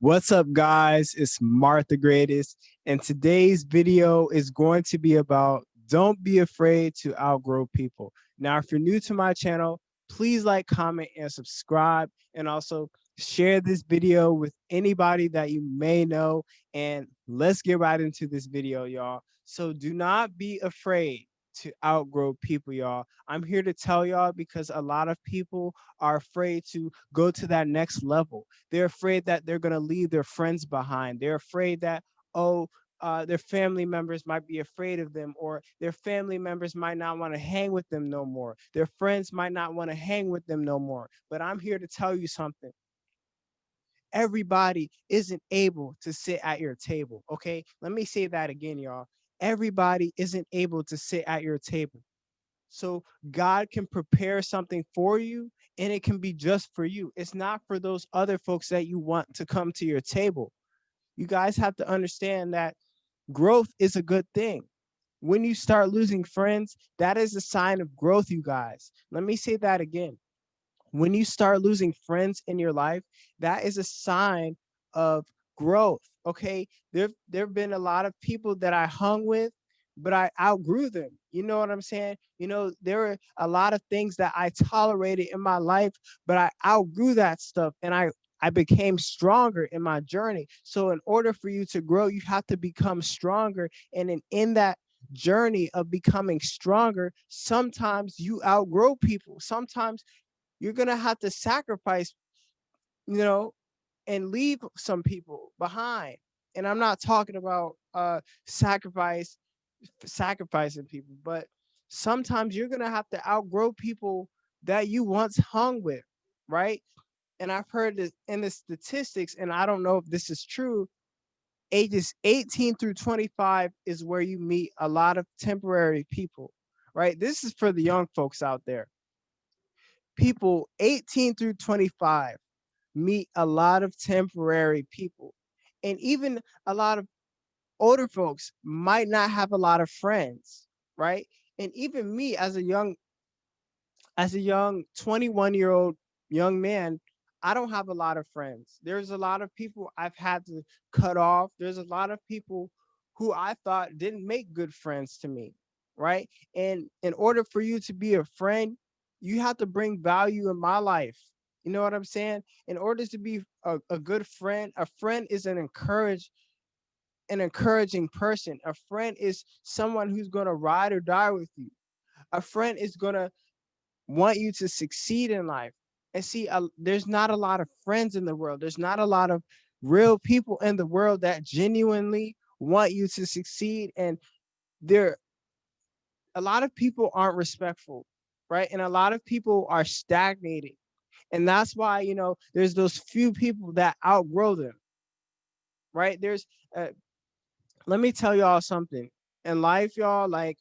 What's up, guys? It's MarcTheGreatest, and today's video is going to be about don't be afraid to outgrow people. Now, if you're new to my channel, please like, comment, and subscribe, and also share this video with anybody that you may know. And let's get right into this video, y'all. So do not be afraid to outgrow people, y'all. I'm here to tell y'all because a lot of people are afraid to go to that next level. They're afraid that they're going to leave their friends behind. They're afraid that, their family members might be afraid of them, or their family members might not want to hang with them no more. Their friends might not want to hang with them no more. But I'm here to tell you something. Everybody isn't able to sit at your table. Okay. Let me say that again, y'all. Everybody isn't able to sit at your table. So God can prepare something for you and it can be just for you. It's not for those other folks that you want to come to your table. You guys have to understand that growth is a good thing. When you start losing friends, that is a sign of growth, you guys. Let me say that again. When you start losing friends in your life, that is a sign of growth. Okay. There've been a lot of people that I hung with, but I outgrew them. You know what I'm saying? There were a lot of things that I tolerated in my life, but I outgrew that stuff and I became stronger in my journey. So in order for you to grow, you have to become stronger. And in that journey of becoming stronger, sometimes you outgrow people. Sometimes you're going to have to sacrifice, you know, and leave some people behind. And I'm not talking about sacrificing people, but sometimes you're going to have to outgrow people that you once hung with, right? And I've heard this in the statistics, and I don't know if this is true. Ages 18 through 25 is where you meet a lot of temporary people, right? This is for the young folks out there. People 18 through 25 meet a lot of temporary people. And even a lot of older folks might not have a lot of friends, right? And even me as a young 21-year-old young man, I don't have a lot of friends. There's a lot of people I've had to cut off. There's a lot of people who I thought didn't make good friends to me, right? And in order for you to be a friend, you have to bring value in my life. You know what I'm saying? In order to be a good friend, a friend is an encouraging person. A friend is someone who's going to ride or die with you. A friend is going to want you to succeed in life. And see, there's not a lot of friends in the world. There's not a lot of real people in the world that genuinely want you to succeed. And there, a lot of people aren't respectful, right? And a lot of people are stagnated. And that's why, there's those few people that outgrow them, right? Uh, let me tell y'all something in life, y'all, like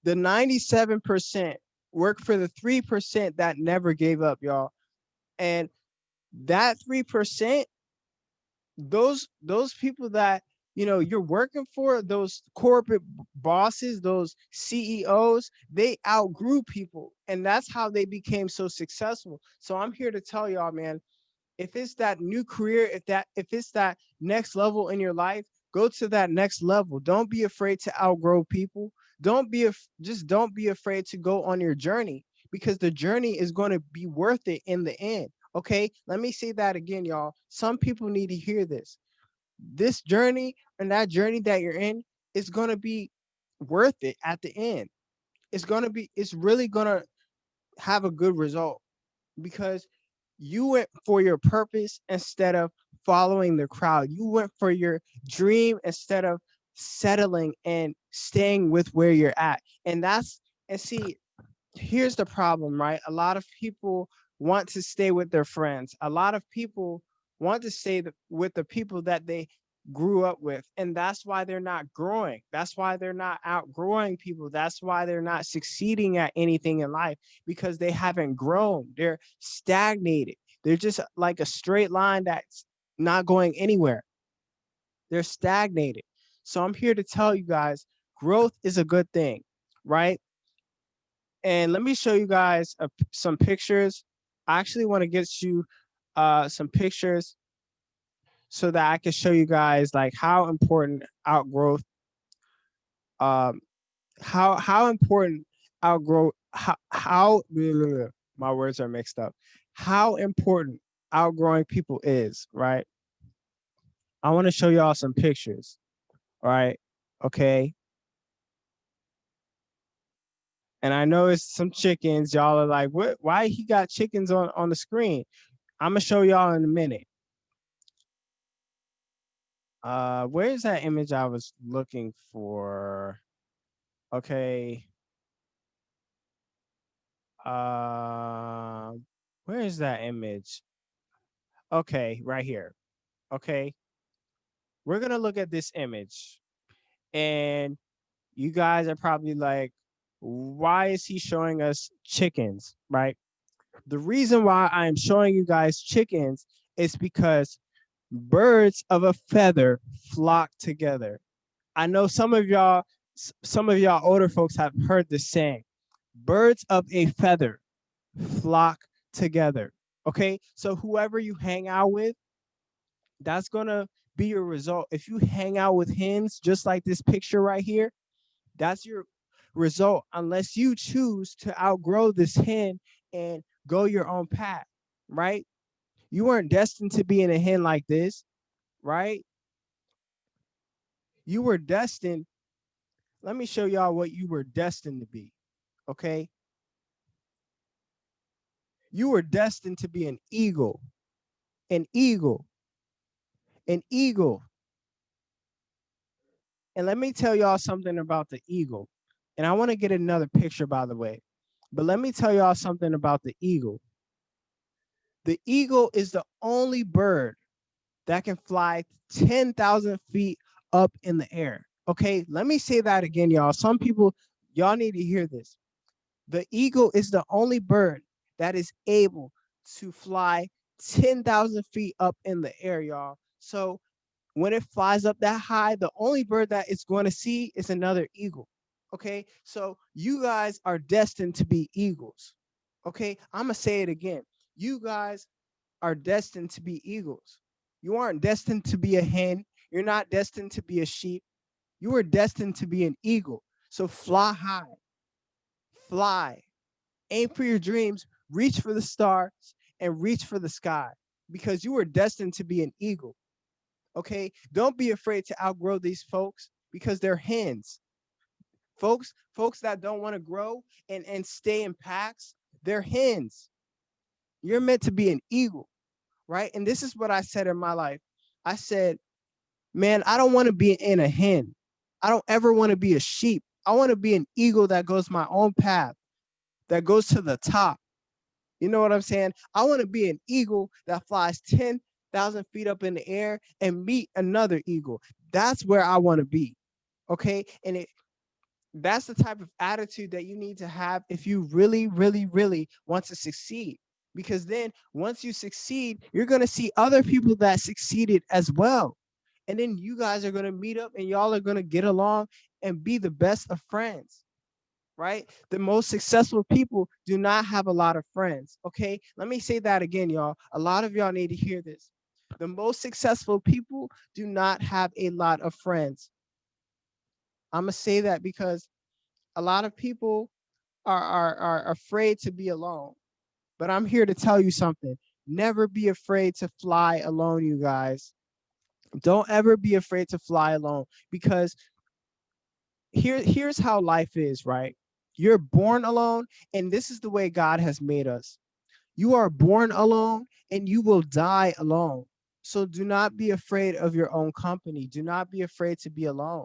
the 97% work for the 3% that never gave up, y'all. And that 3%, those people that you're working for, those corporate bosses, those CEOs, they outgrew people, and that's how they became so successful. So I'm here to tell y'all, man, if it's that new career, if it's that next level in your life, go to that next level. Don't be afraid to outgrow people. Just don't be afraid to go on your journey, because the journey is going to be worth it in the end. Okay, let me say that again, y'all. Some people need to hear this. This journey and that journey that you're in is going to be worth it at the end. It's really going to have a good result, because you went for your purpose instead of following the crowd. You went for your dream instead of settling and staying with where you're at. And see, here's the problem, right? A lot of people want to stay with their friends. A lot of people want to stay with the people that they grew up with. And that's why they're not growing. That's why they're not outgrowing people. That's why they're not succeeding at anything in life, because they haven't grown. They're stagnated. They're just like a straight line that's not going anywhere. They're stagnated. So I'm here to tell you guys, growth is a good thing, right? And let me show you guys some pictures. I actually want to get you some pictures so that I can show you guys like how important outgrowth um how important outgrow how my words are mixed up. How important outgrowing people is, right? I want to show y'all some pictures, all right? Okay. And I know it's some chickens. Y'all are like, what? Why he got chickens on the screen? I'm gonna show y'all in a minute. Where's that image I was looking for? Okay. Uh, where is that image? Okay, right here. Okay, we're gonna look at this image, and you guys are probably like, why is he showing us chickens? Right? The reason why I'm showing you guys chickens is because birds of a feather flock together. I know some of y'all older folks have heard this saying, birds of a feather flock together. Okay, so whoever you hang out with, that's gonna be your result. If you hang out with hens, just like this picture right here, that's your result, unless you choose to outgrow this hen and go your own path, right? You weren't destined to be in a hen like this, right? You were destined. Let me show y'all what you were destined to be, okay? You were destined to be an eagle, an eagle, an eagle. And let me tell y'all something about the eagle. And I want to get another picture, by the way. But let me tell y'all something about the eagle. The eagle is the only bird that can fly 10,000 feet up in the air. Okay, let me say that again, y'all. Some people, y'all need to hear this. The eagle is the only bird that is able to fly 10,000 feet up in the air, y'all. So when it flies up that high, the only bird that it's going to see is another eagle. Okay, so you guys are destined to be eagles. Okay, I'm going to say it again. You guys are destined to be eagles. You aren't destined to be a hen. You're not destined to be a sheep. You are destined to be an eagle. So fly high, fly, aim for your dreams, reach for the stars, and reach for the sky because you were destined to be an eagle. Okay, don't be afraid to outgrow these folks because they're hens. Folks that don't want to grow and stay in packs, they're hens. You're meant to be an eagle, right? And this is what I said in my life. I said, man, I don't want to be in a hen. I don't ever want to be a sheep. I want to be an eagle that goes my own path, that goes to the top. You know what I'm saying? I want to be an eagle that flies 10,000 feet up in the air and meet another eagle. That's where I want to be. Okay. And that's the type of attitude that you need to have if you really, really, really want to succeed. Because then once you succeed, you're going to see other people that succeeded as well. And then you guys are going to meet up and y'all are going to get along and be the best of friends, right? The most successful people do not have a lot of friends. Okay. Let me say that again, y'all. A lot of y'all need to hear this. The most successful people do not have a lot of friends. I'm going to say that because a lot of people are afraid to be alone. But I'm here to tell you something. Never be afraid to fly alone, you guys. Don't ever be afraid to fly alone because here's how life is, right? You're born alone, and this is the way God has made us. You are born alone and you will die alone. So do not be afraid of your own company. Do not be afraid to be alone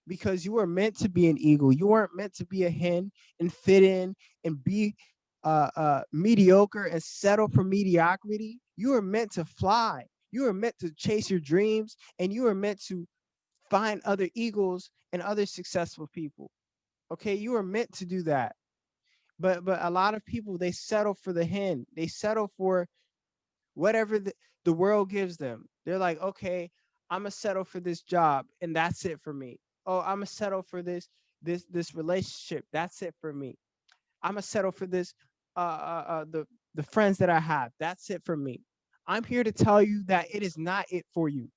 because you were meant to be an eagle. You weren't meant to be a hen and fit in and be mediocre and settle for mediocrity. You were meant to fly. You were meant to chase your dreams, and you were meant to find other eagles and other successful people. Okay, you were meant to do that. But a lot of people, they settle for the hen. They settle for whatever the world gives them. They're like, okay, I'm gonna settle for this job, and that's it for me. Oh, I'm gonna settle for this relationship. That's it for me. I'm gonna settle for this the friends that I have. That's it for me. I'm here to tell you that it is not it for you.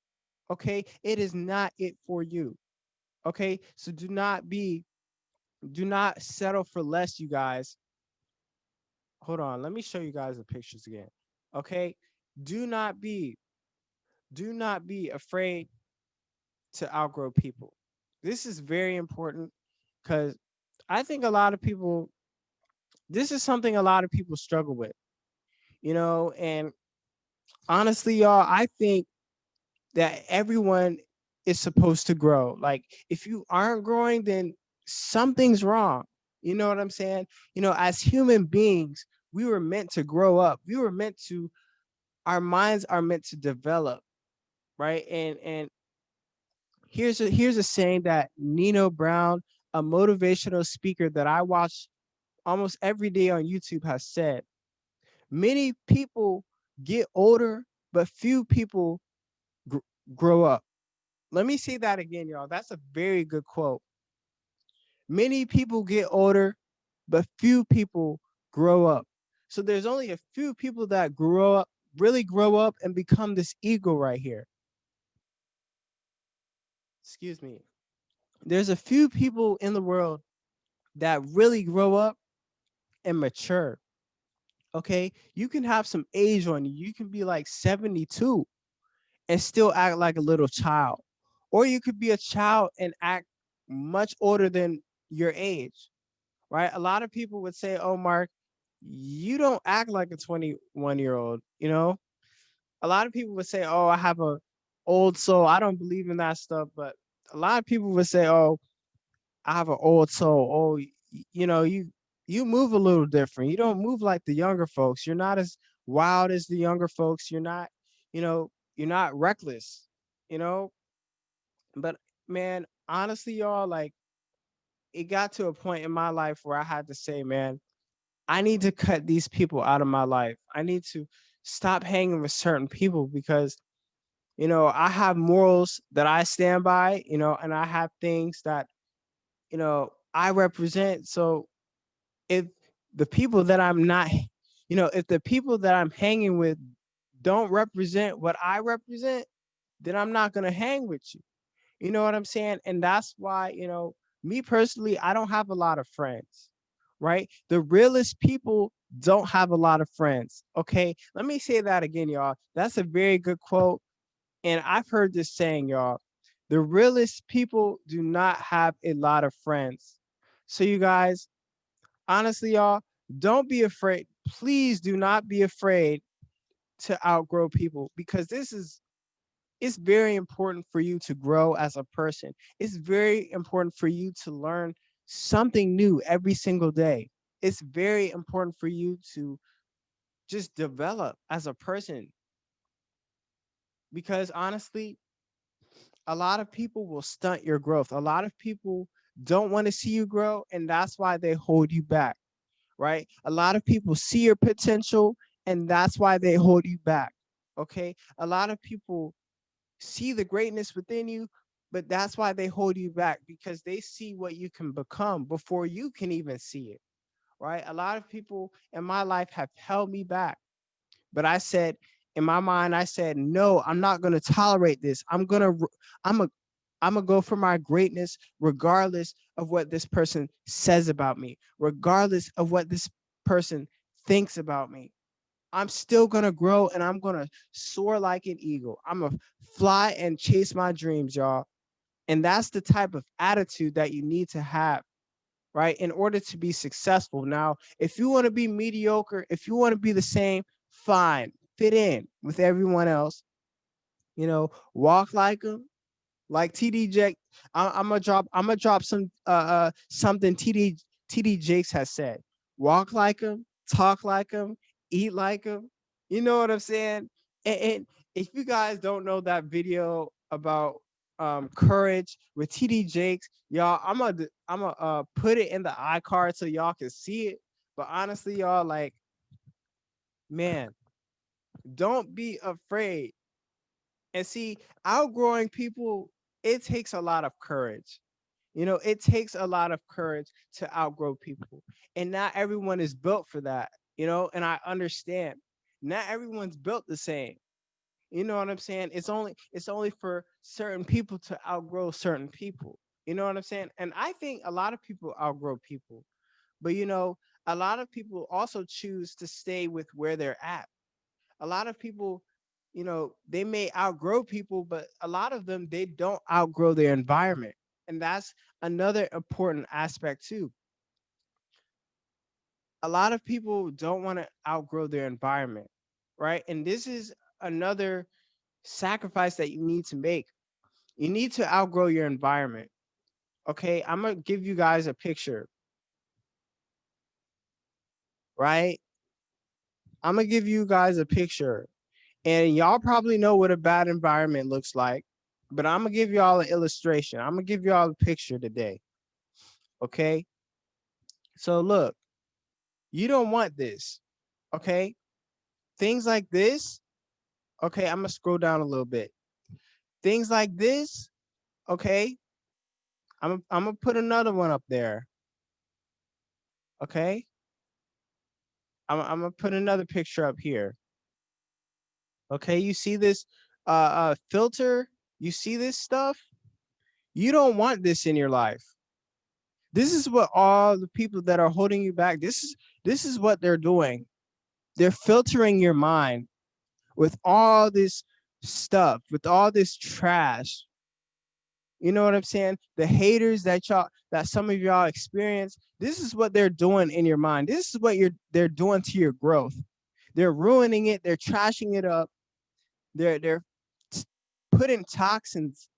Okay? It is not it for you. Okay? So do not settle for less, you guys. Hold on. Let me show you guys the pictures again. Okay? Do not be do not be afraid to outgrow people. This is very important because I think a lot of people, this is something a lot of people struggle with, and honestly, y'all, I think that everyone is supposed to grow. Like, if you aren't growing, then something's wrong. You know what I'm saying? As human beings, we were meant to grow up. We were meant to, our minds are meant to develop, right? And here's a saying that Nino Brown, a motivational speaker that I watch almost every day on YouTube, has said. Many people get older, but few people gr- grow up. Let me say that again, y'all. That's a very good quote. Many people get older, but few people grow up. So there's only a few people that grow up, really grow up and become this ego right here. Excuse me. There's a few people in the world that really grow up and mature. Okay. You can have some age on you. You can be like 72 and still act like a little child. Or you could be a child and act much older than your age, right? A lot of people would say, "Oh, Mark, you don't act like a 21-year-old." A lot of people would say, "Oh, I have a old soul." I don't believe in that stuff, but a lot of people would say, "Oh, I have an old soul. Oh, you move a little different. You don't move like the younger folks. You're not as wild as the younger folks. You're not reckless, you know." But man, honestly, y'all, like, it got to a point in my life where I had to say, man, I need to cut these people out of my life. I need to stop hanging with certain people because, I have morals that I stand by, and I have things that, I represent. So if the people that I'm not, if the people that I'm hanging with don't represent what I represent, then I'm not going to hang with you. You know what I'm saying? And that's why, me personally, I don't have a lot of friends, right? The realest people don't have a lot of friends. Okay. Let me say that again, y'all. That's a very good quote. And I've heard this saying, y'all. The realest people do not have a lot of friends. So, you guys, honestly, y'all, don't be afraid. Please do not be afraid to outgrow people because it's very important for you to grow as a person. It's very important for you to learn something new every single day. It's very important for you to just develop as a person because honestly, a lot of people will stunt your growth. A lot of people don't want to see you grow, and that's why they hold you back, right? A lot of people see your potential, and that's why they hold you back. Okay. A lot of people see the greatness within you, but that's why they hold you back because they see what you can become before you can even see it, right? A lot of people in my life have held me back, but I said, in my mind, I said, no, I'm not going to tolerate this. I'm a, I'm gonna go for my greatness, regardless of what this person says about me, regardless of what this person thinks about me. I'm still gonna grow and I'm gonna soar like an eagle. I'm gonna fly and chase my dreams, y'all. And that's the type of attitude that you need to have, right? In order to be successful. Now, if you want to be mediocre, if you want to be the same, fine, fit in with everyone else, walk like them, like TD Jake. I'm gonna drop some something TD Jakes has said. Walk like him, talk like him, eat like him. You know what I'm saying? And if you guys don't know that video about courage with TD Jakes, y'all, I'm gonna put it in the iCard so y'all can see it. But honestly, y'all, like, man, don't be afraid. And see, outgrowing people, it takes a lot of courage. It takes a lot of courage to outgrow people. And not everyone is built for that, and I understand. Not everyone's built the same. You know what I'm saying? It's only for certain people to outgrow certain people. You know what I'm saying? And I think a lot of people outgrow people. But a lot of people also choose to stay with where they're at. A lot of people, they may outgrow people, but a lot of them, they don't outgrow their environment. And that's another important aspect too. A lot of people don't want to outgrow their environment, right? And this is another sacrifice that you need to make. You need to outgrow your environment. Okay, I'm gonna give you guys a picture, right? I'm gonna give you guys a picture, and y'all probably know what a bad environment looks like, but I'm gonna give y'all an illustration. I'm gonna give y'all a picture today. Okay, so look, you don't want this. Okay, things like this. Okay, I'm gonna scroll down a little bit. Things like this. Okay, I'm gonna put another one up there. Okay, I'm gonna put another picture up here. Okay, you see this filter? You see this stuff? You don't want this in your life. This is what all the people that are holding you back, this is what they're doing. They're filtering your mind with all this stuff, with all this trash. You know what I'm saying? The haters that some of y'all experience, this is what they're doing in your mind. This is what they're doing to your growth. They're ruining it, they're trashing it up. They're putting toxins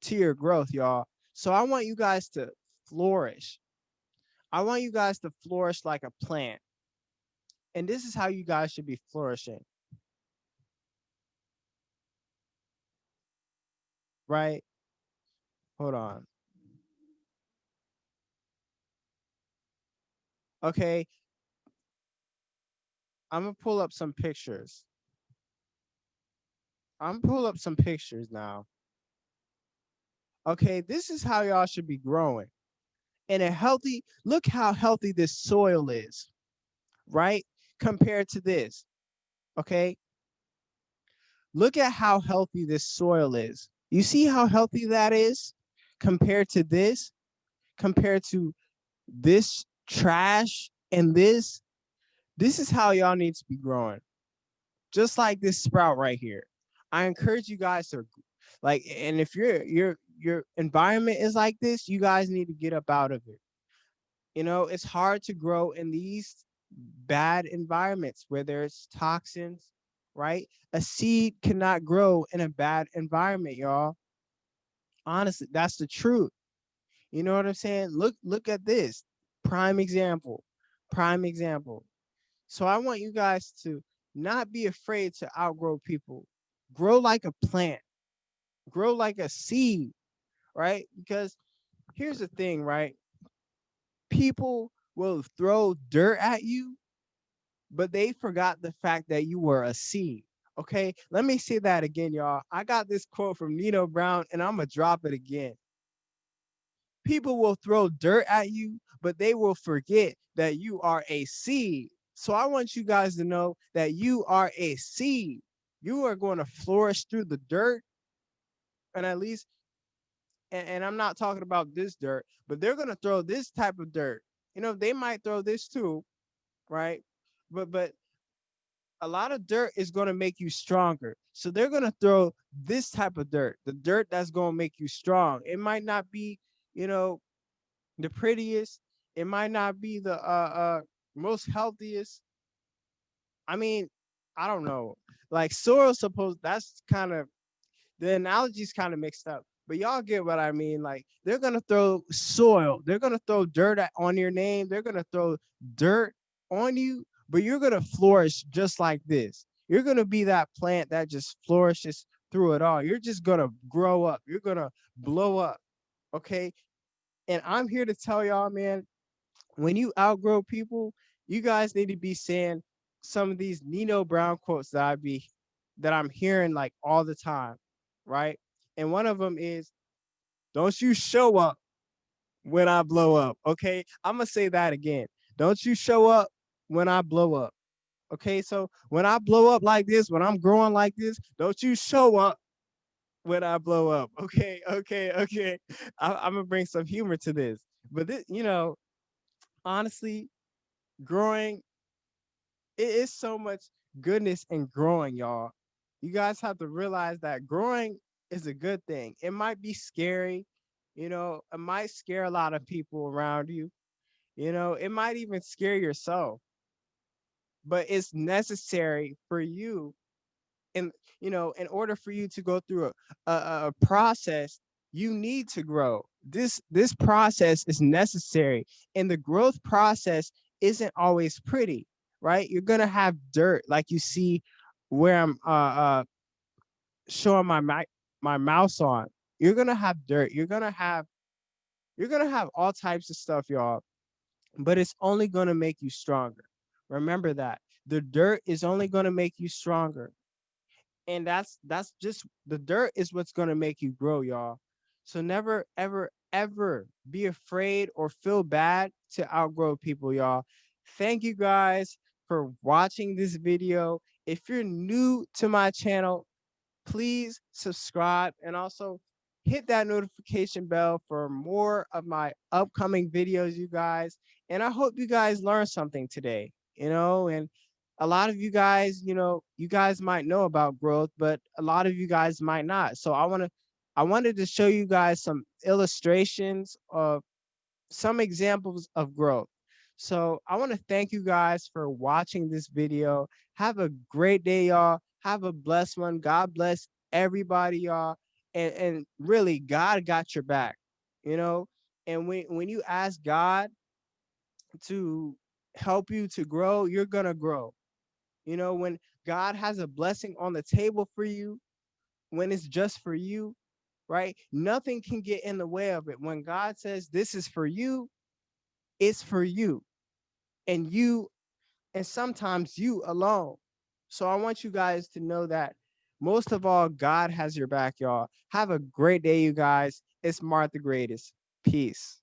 to your growth, y'all. So I want you guys to flourish. I want you guys to flourish like a plant. And this is how you guys should be flourishing, right? Hold on. Okay, I'm gonna pull up some pictures. I'm gonna pull up some pictures now. Okay, this is how y'all should be growing. And look how healthy this soil is, right? Compared to this. Okay, look at how healthy this soil is. You see how healthy that is compared to this, compared to this trash and this. This is how y'all need to be growing. Just like this sprout right here. I encourage you guys to and if your environment is like this, you guys need to get up out of it. It's hard to grow in these bad environments where there's toxins, right? A seed cannot grow in a bad environment, y'all. Honestly, that's the truth. You know what I'm saying? Look at this. Prime example. Prime example. So I want you guys to not be afraid to outgrow people. Grow like a plant. Grow like a seed, right? Because here's the thing, right? People will throw dirt at you, but they forgot the fact that you were a seed. Okay, let me say that again, y'all. I got this quote from Nino Brown, and I'm gonna drop it again. People will throw dirt at you, but they will forget that you are a seed. So I want you guys to know that you are a seed. You are going to flourish through the dirt, and at least, and I'm not talking about this dirt, but they're going to throw this type of dirt. They might throw this too, right? But a lot of dirt is going to make you stronger. So they're going to throw this type of dirt, the dirt that's going to make you strong. It might not be, you know, the prettiest. It might not be the most healthiest. I mean, I don't know. Like soil supposed that's kind of the analogy's kind of mixed up. But y'all get what I mean. Like they're gonna throw soil, they're gonna throw on your name, they're gonna throw dirt on you, but you're gonna flourish just like this. You're gonna be that plant that just flourishes through it all. You're just gonna grow up. You're gonna blow up. Okay. And I'm here to tell y'all, man, when you outgrow people, you guys need to be saying some of these Nino Brown quotes that I'm hearing like all the time, right? And one of them is, "Don't you show up when I blow up." Okay, I'm gonna say that again. Don't you show up when I blow up. Okay, so when I blow up like this, when I'm growing like this, don't you show up when I blow up. Okay, okay, okay. I'm gonna bring some humor to this, but this, honestly, growing, it is so much goodness in growing, y'all. You guys have to realize that growing is a good thing. It might be scary, it might scare a lot of people around you, it might even scare yourself, but it's necessary for you. And in order for you to go through a process, you need to grow. This process is necessary, and the growth process isn't always pretty, right? You're gonna have dirt, like you see where I'm showing my mouse on. You're gonna have dirt. You're gonna have all types of stuff, y'all, but it's only gonna make you stronger. Remember that the dirt is only gonna make you stronger, and that's just the dirt is what's going to make you grow, y'all. So never ever ever be afraid or feel bad to outgrow people, y'all. Thank you guys for watching this video. If you're new to my channel, please subscribe and also hit that notification bell for more of my upcoming videos, you guys. And I hope you guys learned something today, and a lot of you guys, you guys might know about growth, but a lot of you guys might not. So I wanted to show you guys some illustrations of some examples of growth. So I want to thank you guys for watching this video. Have a great day, y'all. Have a blessed one. God bless everybody, y'all. And really, God got your back, you know. And when you ask God to help you to grow, you're gonna grow. When God has a blessing on the table for you, when it's just for you, right? Nothing can get in the way of it. When God says this is for you, it's for you, and sometimes you alone. So I want you guys to know that most of all, God has your back, y'all. Have a great day, you guys. It's Marc the Greatest. Peace.